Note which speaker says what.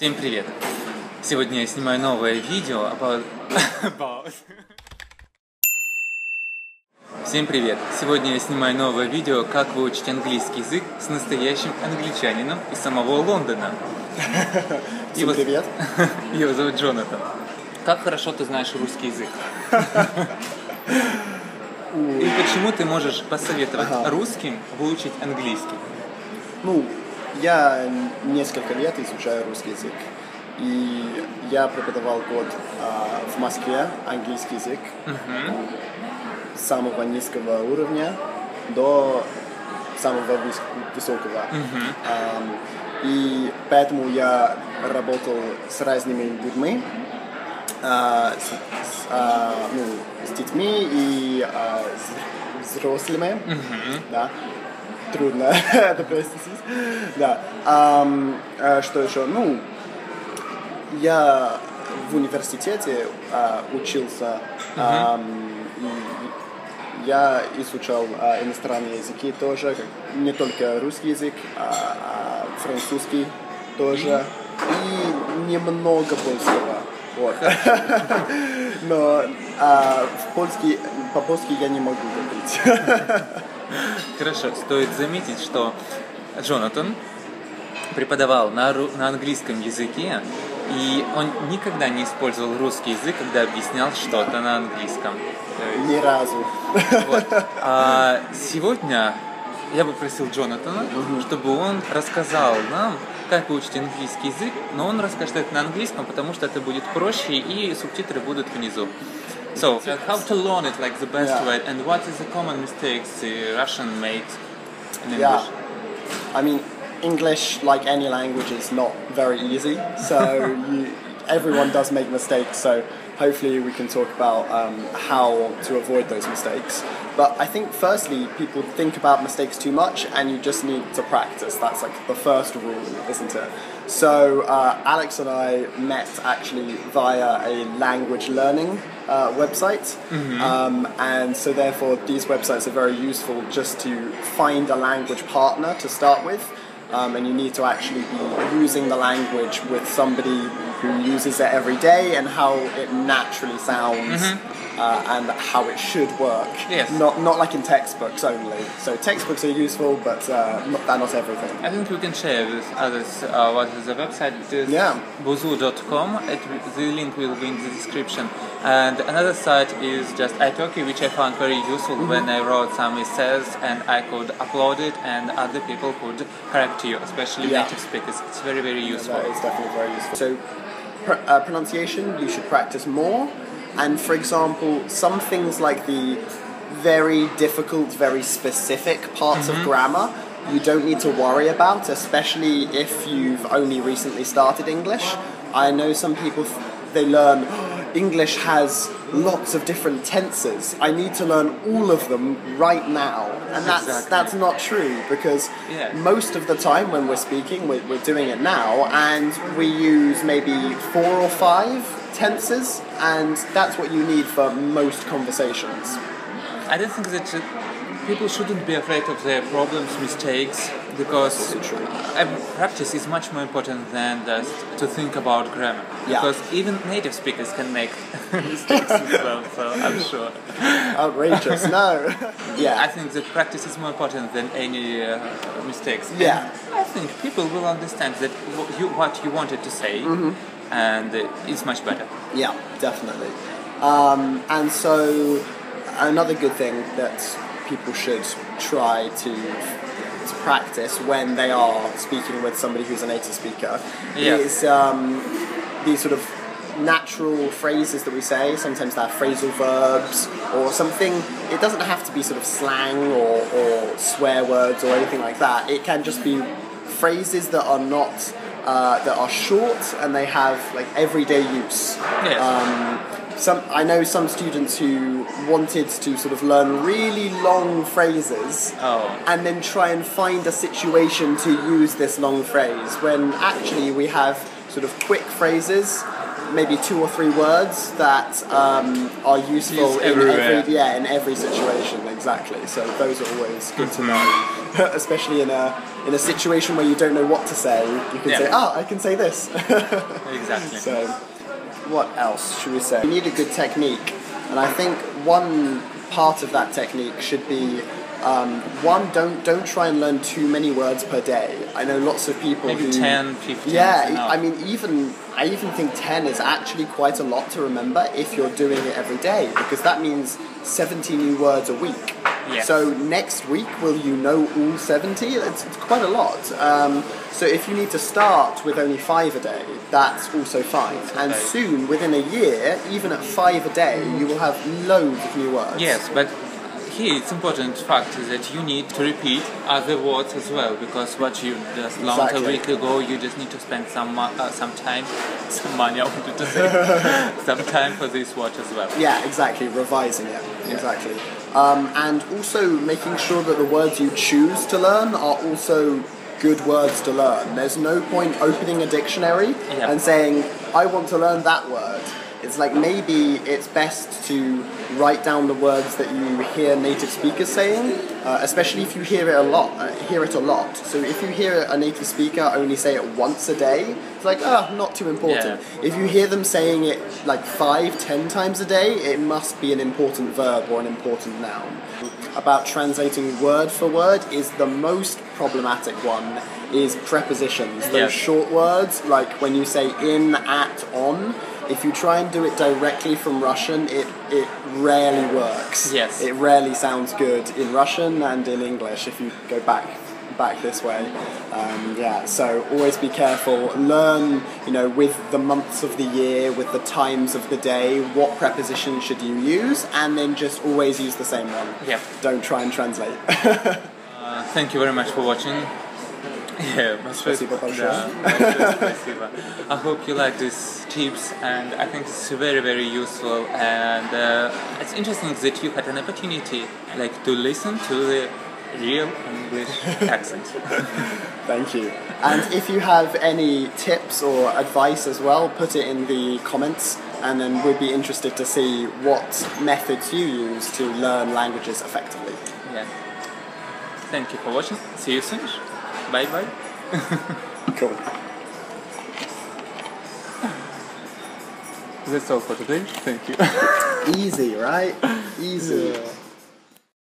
Speaker 1: Всем привет! Сегодня я снимаю новое видео Всем привет! Сегодня я снимаю новое видео, как выучить английский язык с настоящим англичанином из самого Лондона.
Speaker 2: Всем привет!
Speaker 1: Его зовут Джонатан. Как хорошо ты знаешь русский язык? И почему ты можешь посоветовать русским выучить английский?
Speaker 2: Я несколько лет изучаю русский язык. И я преподавал год в Москве английский язык с самого низкого уровня до самого высокого. И поэтому я работал с разными людьми, с детьми и взрослыми. Да. Трудно это произносить. Да. Что еще? Я в университете учился. Я изучал иностранные языки тоже, не только русский язык, а французский тоже и немного польского. Вот. Но по-польски я не могу говорить.
Speaker 1: Хорошо, стоит заметить, что Джонатан преподавал на английском языке, и он никогда не использовал русский язык, когда объяснял что-то на английском.
Speaker 2: Ни разу.
Speaker 1: Вот. А сегодня я попросил Джонатана, чтобы он рассказал нам, как выучить английский язык, но он расскажет это на английском, потому что это будет проще, и субтитры будут внизу. So, how to learn it like the best way, and what is the common mistakes the Russian made in English?
Speaker 2: I mean, English, like any language, is not very easy. So everyone does make mistakes. So hopefully we can talk about how to avoid those mistakes. But I think firstly, people think about mistakes too much, and you just need to practice. That's like the first rule, isn't it? So Alex and I met actually via a language learning website, and so therefore these websites are very useful just to find a language partner to start with. And you need to actually be using the language with somebody who uses it every day and how it naturally sounds and how it should work.
Speaker 1: Yes.
Speaker 2: Not like in textbooks only. So textbooks are useful, but not everything.
Speaker 1: I think we can share with others what is the website. It is buzu.com. The link will be in the description. And another site is just italki, which I found very useful when I wrote some essays, and I could upload it and other people could correct you, especially native speakers. It's very, very useful.
Speaker 2: It's definitely very useful. So pronunciation, you should practice more. And for example, some things like the very difficult, very specific parts of grammar, you don't need to worry about, especially if you've only recently started English. I know some people, they learn, English has lots of different tenses. I need to learn all of them right now. And that's not true, because most of the time when we're speaking, we're doing it now, and we use maybe 4 or 5 tenses, and that's what you need for most conversations.
Speaker 1: I don't think that people shouldn't be afraid of their problems, mistakes, because practice is much more important than just to think about grammar. Because even native speakers can make mistakes as well, so I'm sure.
Speaker 2: Outrageous, no.
Speaker 1: I think that practice is more important than any mistakes.
Speaker 2: Yeah.
Speaker 1: And I think people will understand that what you wanted to say, and it's much better. Yeah,
Speaker 2: definitely. And so another good thing that people should try to practice when they are speaking with somebody who's a native speaker is these sort of natural phrases that we say. Sometimes they're phrasal verbs or something. It doesn't have to be sort of slang or swear words or anything like that. It can just be phrases that are not that are short and they have like everyday use. I know some students who wanted to sort of learn really long phrases and then try and find a situation to use this long phrase, when actually we have sort of quick phrases maybe 2 or 3 words that are useful in every situation. Exactly. So those are always good to know, especially in a situation where you don't know what to say. You can say, I can say this.
Speaker 1: Exactly.
Speaker 2: So what else should we say? You need a good technique, and I think one part of that technique should be one, don't try and learn too many words per day. I know lots of people
Speaker 1: maybe 10, 15.
Speaker 2: Yeah, I mean, I even think 10 is actually quite a lot to remember if you're doing it every day, because that means 70 new words a week.
Speaker 1: Yes.
Speaker 2: So next week, will you know all 70? It's quite a lot. So if you need to start with only 5 a day, that's also fine. And soon, within a year, even at 5 a day, you will have loads of new words.
Speaker 1: Yes, but here it's important fact is that you need to repeat other words as well, because what you just learned a week ago, you just need to spend some money, I wanted to say, some time for this word as well.
Speaker 2: Yeah, exactly, revising it, exactly. And also making sure that the words you choose to learn are also good words to learn. There's no point opening a dictionary and saying, I want to learn that word. It's like maybe it's best to write down the words that you hear native speakers saying, especially if you hear it a lot. So if you hear a native speaker only say it once a day, it's like, not too important. Yeah. If you hear them saying it like 5-10 times a day, it must be an important verb or an important noun. About translating word for word is the most problematic one is prepositions. Those short words, like when you say in, at, on. If you try and do it directly from Russian, it rarely works.
Speaker 1: Yes.
Speaker 2: It rarely sounds good in Russian and in English if you go back this way. So always be careful. Learn, with the months of the year, with the times of the day, what preposition should you use, and then just always use the same one.
Speaker 1: Yeah.
Speaker 2: Don't try and translate.
Speaker 1: Thank you very much for watching.
Speaker 2: Спасибо большое.
Speaker 1: I hope you like these tips, and I think it's very, very useful. And it's interesting that you had an opportunity, to listen to the real English accent.
Speaker 2: Thank you. And if you have any tips or advice as well, put it in the comments, and then we'd be interested to see what methods you use to learn languages effectively.
Speaker 1: Yeah. Thank you for watching. See you soon. Bye bye.
Speaker 2: Cool.
Speaker 1: That's all for today. Thank you.
Speaker 2: Easy, right? Easy. Yeah.